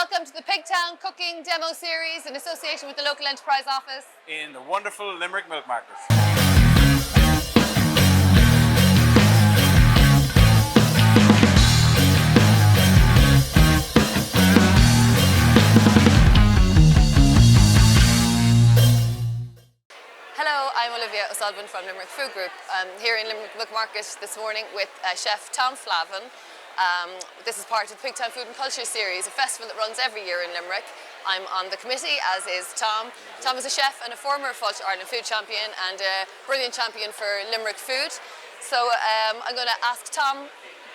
welcome to the Pigtown Cooking Demo Series in association with the local enterprise office in the wonderful Limerick Milk Market. Hello, I'm Olivia O'Sullivan from Limerick Food Group. I'm here in Limerick Milk Market this morning with Chef Tom Flavin. This is part of the Pigtown Food and Culture Series, a festival that runs every year in Limerick. I'm on the committee, as is Tom. Tom is a chef and a former Fulch Ireland food champion and a brilliant champion for Limerick food. So I'm going to ask Tom,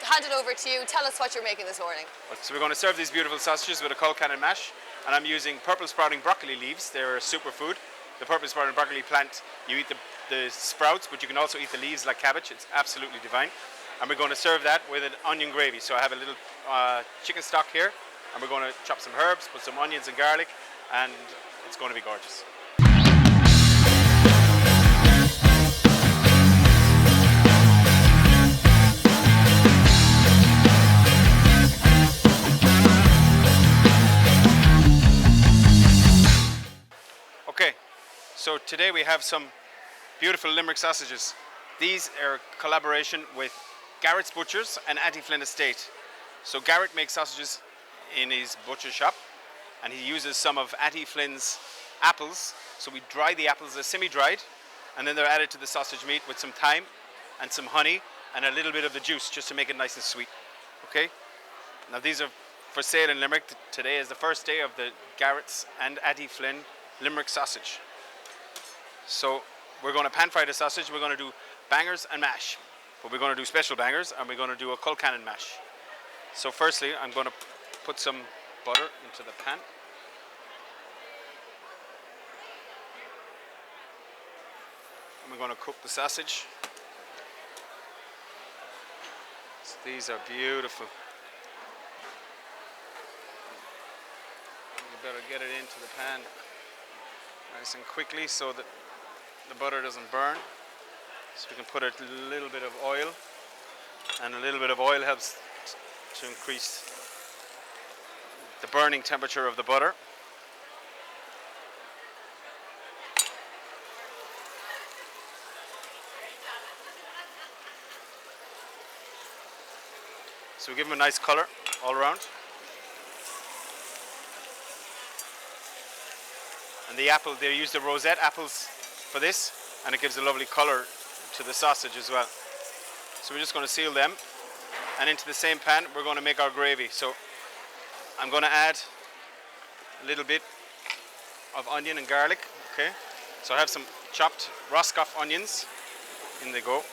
hand it over to you. Tell us what you're making this morning. So we're going to serve these beautiful sausages with a cold cannon mash, and I'm using purple sprouting broccoli leaves. They're a superfood. The purple sprouting broccoli plant, you eat the sprouts, but you can also eat the leaves like cabbage. It's absolutely divine. And we're going to serve that with an onion gravy. So I have a little chicken stock here, and we're going to chop some herbs, put some onions and garlic, and it's going to be gorgeous. Okay, so today we have some beautiful Limerick sausages. These are a collaboration with Garrett's Butchers and Auntie Flynn Estate. So Garrett makes sausages in his butcher shop, and he uses some of Auntie Flynn's apples. So we dry the apples, they're semi-dried, and then they're added to the sausage meat with some thyme and some honey and a little bit of the juice just to make it nice and sweet. Okay? Now these are for sale in Limerick. Today is the first day of the Garrett's and Auntie Flynn Limerick Sausage. So we're going to pan fry the sausage. We're going to do bangers and mash, but we're going to do special bangers, and we're going to do a cold cannon mash. So firstly, I'm going to put some butter into the pan. And we're going to cook the sausage. So these are beautiful. You better get it into the pan nice and quickly so that the butter doesn't burn. So we can put a little bit of oil, and a little bit of oil helps to increase the burning temperature of the butter. So we give them a nice color all around. And the apple, they use the rosette apples for this, and it gives a lovely color to the sausage as well. So we're just going to seal them, and into the same pan we're going to make our gravy. So I'm going to add a little bit of onion and garlic. Okay, so I have some chopped Roscoff onions. In they go.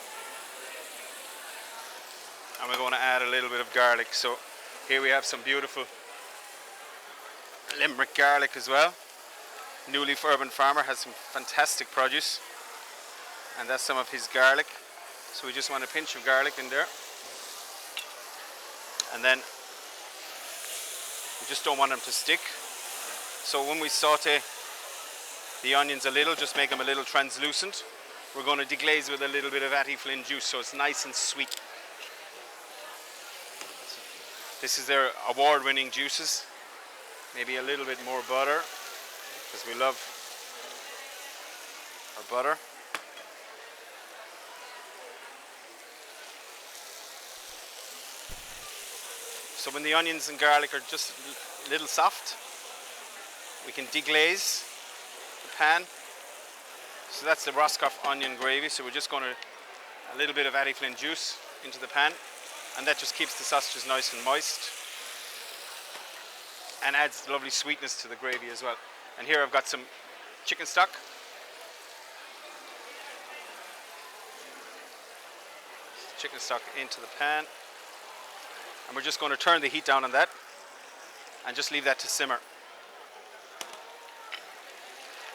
And we're going to add a little bit of garlic. So here we have some beautiful Limerick garlic as well. Newleaf Urban Farmer has some fantastic produce, and that's some of his garlic. So we just want a pinch of garlic in there, and then we just don't want them to stick. So when we saute the onions a little, just make them a little translucent. We're going to deglaze with a little bit of Auntie Flynn juice, so it's nice and sweet. This is their award-winning juices. Maybe a little bit more butter, because we love our butter. So when the onions and garlic are just a little soft, we can deglaze the pan. So that's the Roscoff onion gravy. So we're just going to a little bit of Auntie Flynn juice into the pan, and that just keeps the sausages nice and moist and adds lovely sweetness to the gravy as well. And here I've got some chicken stock. Chicken stock into the pan. And we're just going to turn the heat down on that and just leave that to simmer.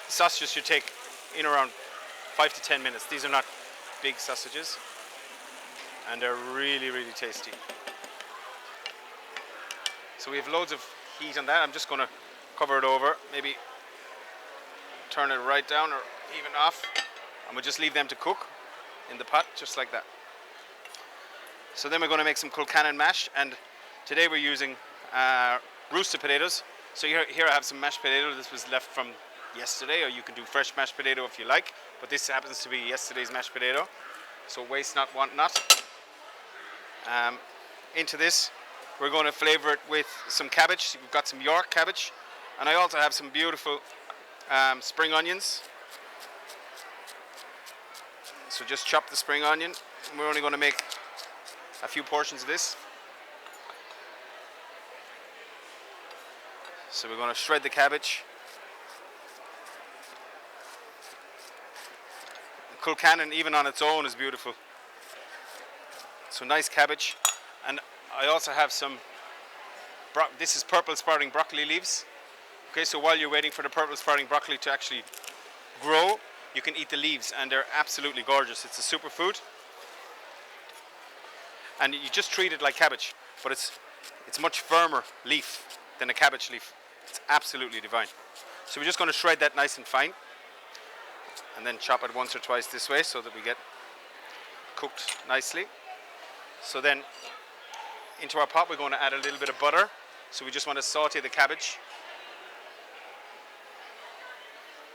The sausages should take in around 5 to 10 minutes. These are not big sausages, and they're really, really tasty. So we have loads of heat on that. I'm just going to cover it over, maybe turn it right down or even off, and we'll just leave them to cook in the pot just like that. So then we're going to make some cold cannon mash, and today we're using roasted potatoes. So here I have some mashed potato. This was left from yesterday, or you can do fresh mashed potato if you like. But this happens to be yesterday's mashed potato. So waste not, want not. Into this, we're going to flavor it with some cabbage. We've got some York cabbage. And I also have some beautiful spring onions. So just chop the spring onion. We're only going to make a few portions of this. So we're going to shred the cabbage. The Kilcannon, even on its own, is beautiful. So nice cabbage. And I also have some, this is purple sprouting broccoli leaves. Okay, so while you're waiting for the purple sprouting broccoli to actually grow, you can eat the leaves, and they're absolutely gorgeous. It's a superfood. And you just treat it like cabbage, but it's much firmer leaf than a cabbage leaf. It's absolutely divine. So we're just going to shred that nice and fine, and then chop it once or twice this way so that we get cooked nicely. So then into our pot we're going to add a little bit of butter. So we just want to saute the cabbage.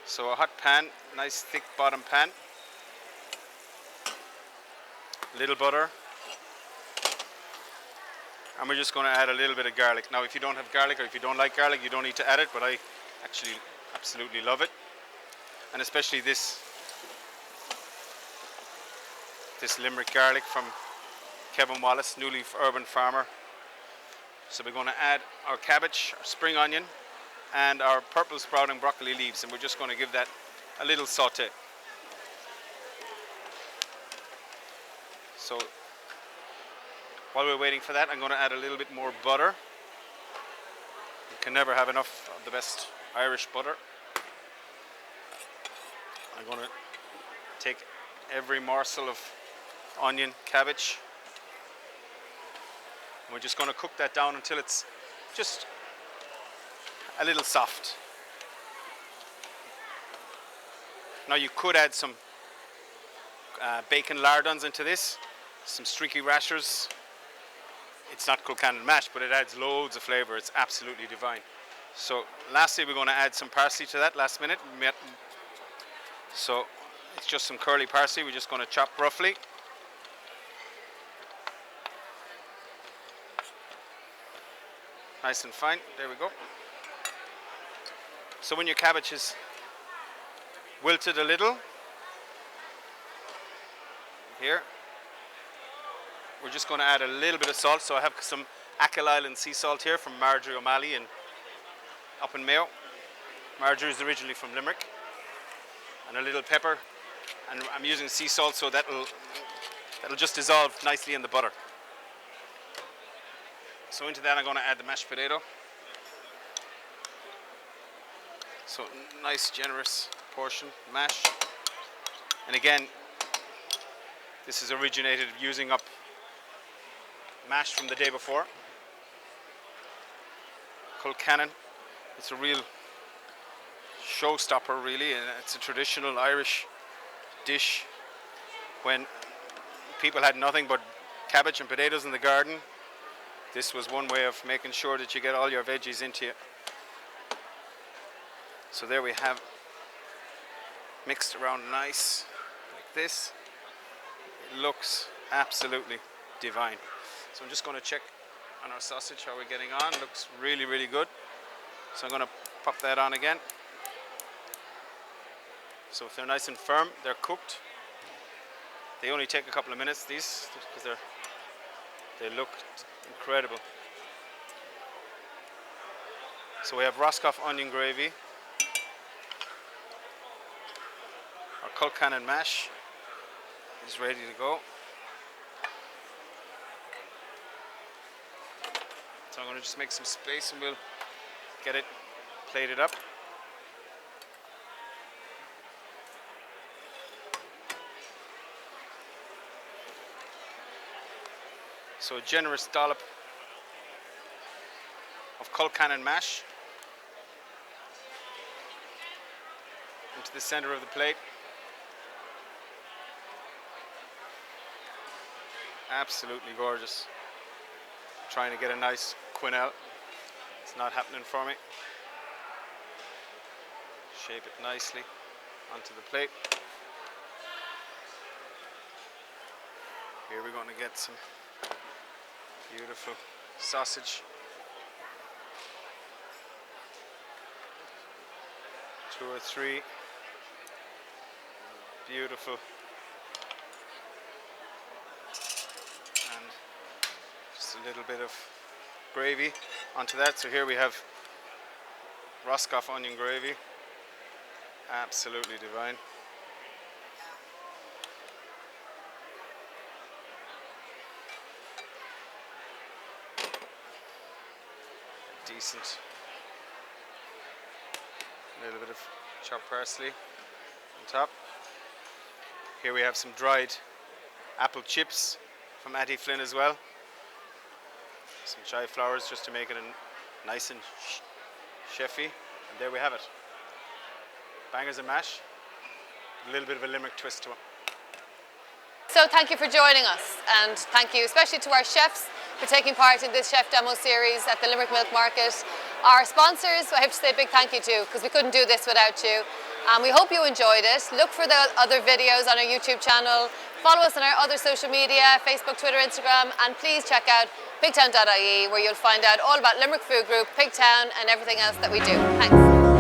So a hot pan, nice thick bottom pan, little butter, and we're just going to add a little bit of garlic. Now if you don't have garlic, or if you don't like garlic, you don't need to add it, but I actually absolutely love it. And especially this Limerick garlic from Kevin Wallace, New Leaf Urban Farmer. So we're going to add our cabbage, our spring onion, and our purple sprouting broccoli leaves, and we're just going to give that a little saute. So while we're waiting for that, I'm going to add a little bit more butter. You can never have enough of the best Irish butter. I'm going to take every morsel of onion, cabbage, and we're just going to cook that down until it's just a little soft. Now you could add some bacon lardons into this, some streaky rashers. It's not Kilcannon mash, but it adds loads of flavour. It's absolutely divine. So lastly, we're going to add some parsley to that last minute. So it's just some curly parsley. We're just going to chop roughly. Nice and fine. There we go. So when your cabbage is wilted a little, here, we're just going to add a little bit of salt. So I have some Achill Island sea salt here from Marjorie O'Malley up in Mayo. Marjorie is originally from Limerick. And a little pepper. And I'm using sea salt, so that'll just dissolve nicely in the butter. So into that I'm going to add the mashed potato. So nice generous portion mash. And again, this is originated using up mash from the day before. Kilcannon. It's a real showstopper really, and it's a traditional Irish dish. When people had nothing but cabbage and potatoes in the garden, this was one way of making sure that you get all your veggies into you. So there we have, mixed around nice like this. It looks absolutely divine. So I'm just going to check on our sausage how we're getting on. Looks really, really good. So I'm going to pop that on again. So if they're nice and firm, they're cooked. They only take a couple of minutes, these, because they look incredible. So we have Roscoff onion gravy, our Kilcannon mash is ready to go. So I'm going to just make some space and we'll get it plated up. So a generous dollop of Kilcannon mash into the center of the plate. Absolutely gorgeous. Trying to get a nice quenelle. It's not happening for me. Shape it nicely onto the plate. Here we're going to get some beautiful sausage. 2 or 3 beautiful, and just a little bit of gravy onto that. So here we have Roscoff onion gravy, absolutely divine. Decent. A little bit of chopped parsley on top. Here we have some dried apple chips from Auntie Flynn as well. Some chive flowers just to make it nice and chefy. And there we have it. Bangers and mash. A little bit of a Limerick twist to it. So thank you for joining us, and thank you especially to our chefs for taking part in this chef demo series at the Limerick Milk Market. Our sponsors, I have to say a big thank you to, because we couldn't do this without you. We hope you enjoyed it. Look for the other videos on our YouTube channel. Follow us on our other social media, Facebook, Twitter, Instagram, and please check out pigtown.ie, where you'll find out all about Limerick Food Group, Pigtown, and everything else that we do. Thanks.